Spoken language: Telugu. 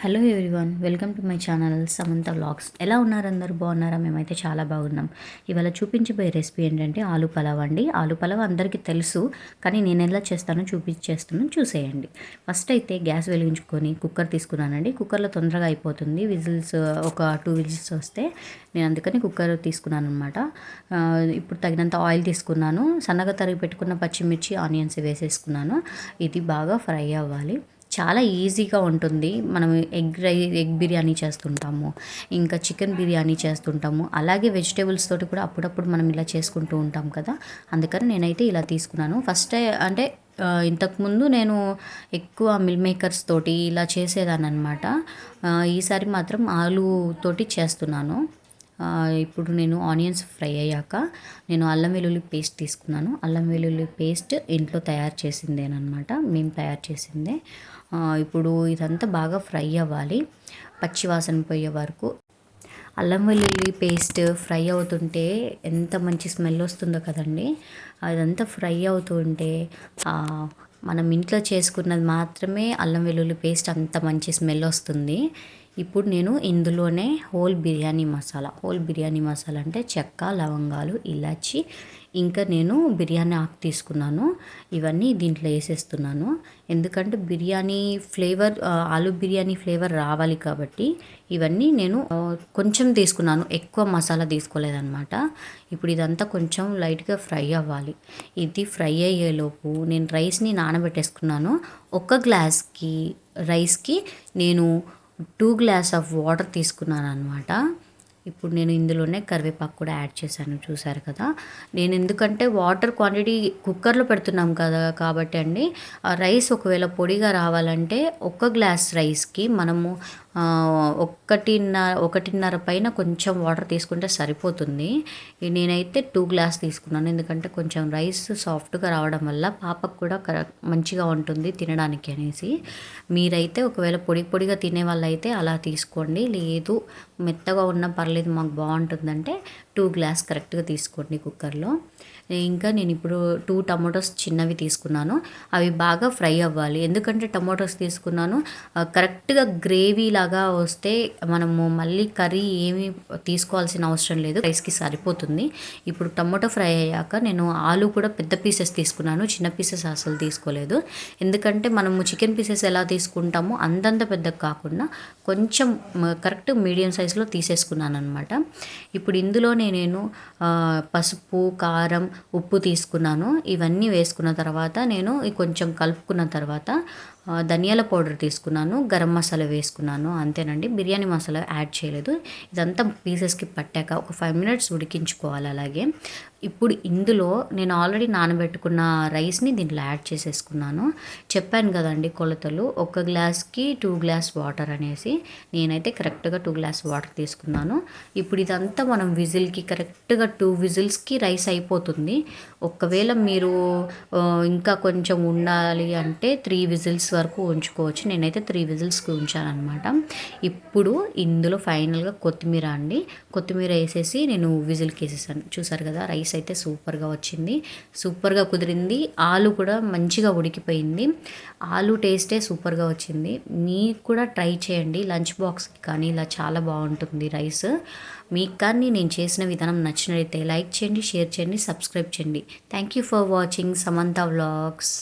Hello everyone, welcome to my channel Samantha vlogs. ఎలా ఉన్నారు? అందరూ బాగున్నారా? మేమైతే చాలా బాగున్నాం. ఇవాళ చూపించబోయే రెసిపీ ఏంటంటే ఆలు పలావ్ అండి. ఆలు పలావ్ అందరికీ తెలుసు, కానీ నేను ఎలా చేస్తానో చూపించేస్తున్నాను, చూసేయండి. ఫస్ట్ అయితే గ్యాస్ వెలిగించుకొని కుక్కర్ తీసుకున్నానండి. కుక్కర్లో తొందరగా అయిపోతుంది. విజిల్స్ ఒక 2 విజిల్స్ వస్తే నేను అందుకని కుక్కర్ తీసుకున్నాను అనమాట. ఇప్పుడు తగినంత ఆయిల్ తీసుకున్నాను. సన్నగా తరిగి పెట్టుకున్న పచ్చిమిర్చి, ఆనియన్స్ వేసేసుకున్నాను. ఇది బాగా ఫ్రై అవ్వాలి. చాలా ఈజీగా ఉంటుంది. మనం ఎగ్ బిర్యానీ చేస్తుంటాము, ఇంకా చికెన్ బిర్యానీ చేస్తుంటాము. అలాగే వెజిటేబుల్స్ తోటి కూడా అప్పుడప్పుడు మనం ఇలా చేసుకుంటూ ఉంటాం కదా. అందుకని నేనైతే ఇలా తీసుకున్నాను. ఫస్ట్ అంటే ఇంతకుముందు నేను ఎక్కువ మిల్ మేకర్స్ తోటి ఇలా చేసేదాన్ని అనమాట. ఈసారి మాత్రం ఆలు తోటి చేస్తున్నాను. ఇప్పుడు నేను ఆనియన్స్ ఫ్రై అయ్యాక నేను అల్లం వెల్లుల్లి పేస్ట్ తీసుకున్నాను. అల్లం వెల్లుల్లి పేస్ట్ ఇంట్లో తయారు చేసిందేనమాట, మేము తయారు చేసిందే. ఇప్పుడు ఇదంతా బాగా ఫ్రై అవ్వాలి, పచ్చి వాసన పోయే వరకు. అల్లం వెల్లుల్లి పేస్ట్ ఫ్రై అవుతుంటే ఎంత మంచి స్మెల్ వస్తుందో కదండి. అదంతా ఫ్రై అవుతూ ఉంటే మనం ఇంట్లో చేసుకున్నది మాత్రమే అల్లం వెల్లుల్లి పేస్ట్ అంత మంచి స్మెల్ వస్తుంది. ఇప్పుడు నేను ఇందులోనే హోల్ బిర్యానీ మసాలా అంటే చెక్క, లవంగాలు, ఇలాచి, ఇంకా నేను బిర్యానీ ఆకు తీసుకున్నాను. ఇవన్నీ దీంట్లో వేసేస్తున్నాను. ఎందుకంటే బిర్యానీ ఫ్లేవర్, ఆలు బిర్యానీ ఫ్లేవర్ రావాలి కాబట్టి ఇవన్నీ నేను కొంచెం తీసుకున్నాను, ఎక్కువ మసాలా తీసుకోలేదన్నమాట. ఇప్పుడు ఇదంతా కొంచెం లైట్గా ఫ్రై అవ్వాలి. ఇది ఫ్రై అయ్యేలోపు నేను రైస్ని నానబెట్టేసుకున్నాను. ఒక గ్లాస్కి రైస్కి నేను 2 గ్లాస్ ఆఫ్ వాటర్ తీసుకున్నాను అనమాట. ఇప్పుడు నేను ఇందులోనే కరివేపాకు కూడా యాడ్ చేశాను, చూసారు కదా. నేను ఎందుకంటే వాటర్ క్వాంటిటీ కుక్కర్లో పెడుతున్నాం కదా కాబట్టి అండి, రైస్ ఒకవేళ పొడిగా రావాలంటే ఒక గ్లాస్ రైస్కి మనము ఒకటిన్నర పైన కొంచెం వాటర్ తీసుకుంటే సరిపోతుంది. నేనైతే 2 గ్లాస్ తీసుకున్నాను, ఎందుకంటే కొంచెం రైస్ సాఫ్ట్గా రావడం వల్ల పాపకు కూడా మంచిగా ఉంటుంది తినడానికి అనేసి. మీరైతే ఒకవేళ పొడిగా తినే వాళ్ళైతే అలా తీసుకోండి, లేదు మెత్తగా ఉన్న పర్లేదు మాకు బాగుంటుందంటే 2 గ్లాస్ కరెక్ట్గా తీసుకోండి కుక్కర్లో. ఇంకా నేను ఇప్పుడు 2 టమాటోస్ చిన్నవి తీసుకున్నాను. అవి బాగా ఫ్రై అవ్వాలి. ఎందుకంటే టమాటోస్ తీసుకున్నాను, కరెక్ట్గా గ్రేవీ లాగా వస్తే మనము మళ్ళీ కర్రీ ఏమీ తీసుకోవాల్సిన అవసరం లేదు, రైస్కి సరిపోతుంది. ఇప్పుడు టమాటో ఫ్రై అయ్యాక నేను ఆలు కూడా పెద్ద పీసెస్ తీసుకున్నాను, చిన్న పీసెస్ అసలు తీసుకోలేదు. ఎందుకంటే మనము చికెన్ పీసెస్ ఎలా తీసుకుంటామో అంతంత పెద్దగా కాకుండా కొంచెం కరెక్ట్ మీడియం సైజులో తీసేసుకున్నాను అనమాట. ఇప్పుడు ఇందులోనే నేను పసుపు, కారం, ఉప్పు తీసుకున్నాను. ఇవన్నీ వేసుకున్న తర్వాత నేను కొంచెం కలుపుకున్న తర్వాత ధనియాల పౌడర్ తీసుకున్నాను, గరం మసాలా వేసుకున్నాను, అంతేనండి. బిర్యానీ మసాలా యాడ్ చేయలేదు. ఇదంతా పీసెస్కి పట్టాక ఒక 5 మినిట్స్ ఉడికించుకోవాలి. అలాగే ఇప్పుడు ఇందులో నేను ఆల్రెడీ నానబెట్టుకున్న రైస్ని దీంట్లో యాడ్ చేసేసుకున్నాను. చెప్పాను కదండి కొలతలు, ఒక గ్లాస్కి 2 గ్లాస్ వాటర్ అనేసి. నేనైతే కరెక్ట్గా 2 గ్లాస్ వాటర్ తీసుకున్నాను. ఇప్పుడు ఇదంతా మనం విజిల్కి కరెక్ట్గా 2 విజిల్స్కి రైస్ అయిపోతుంది. ఒకవేళ మీరు ఇంకా కొంచెం ఉండాలి అంటే 3 విజిల్స్ వరకు ఉంచుకోవచ్చు. నేనైతే 3 విజిల్స్కి ఉంచానమాట. ఇప్పుడు ఇందులో ఫైనల్గా కొత్తిమీర వేసేసి నేను విజిల్కి వేసేసాను. చూసారు కదా, రైస్ అయితే సూపర్గా వచ్చింది, సూపర్గా కుదిరింది. ఆలు కూడా మంచిగా ఉడికిపోయింది. ఆలు టేస్టే సూపర్గా వచ్చింది. మీకు కూడా ట్రై చేయండి, లంచ్ బాక్స్కి కానీ ఇలా చాలా బాగుంటుంది రైస్. మీకు కానీ నేను చేసిన విధానం నచ్చినట్లయితే లైక్ చేయండి, షేర్ చేయండి, సబ్స్క్రైబ్ చేయండి. Thank you for watching Samantha vlogs.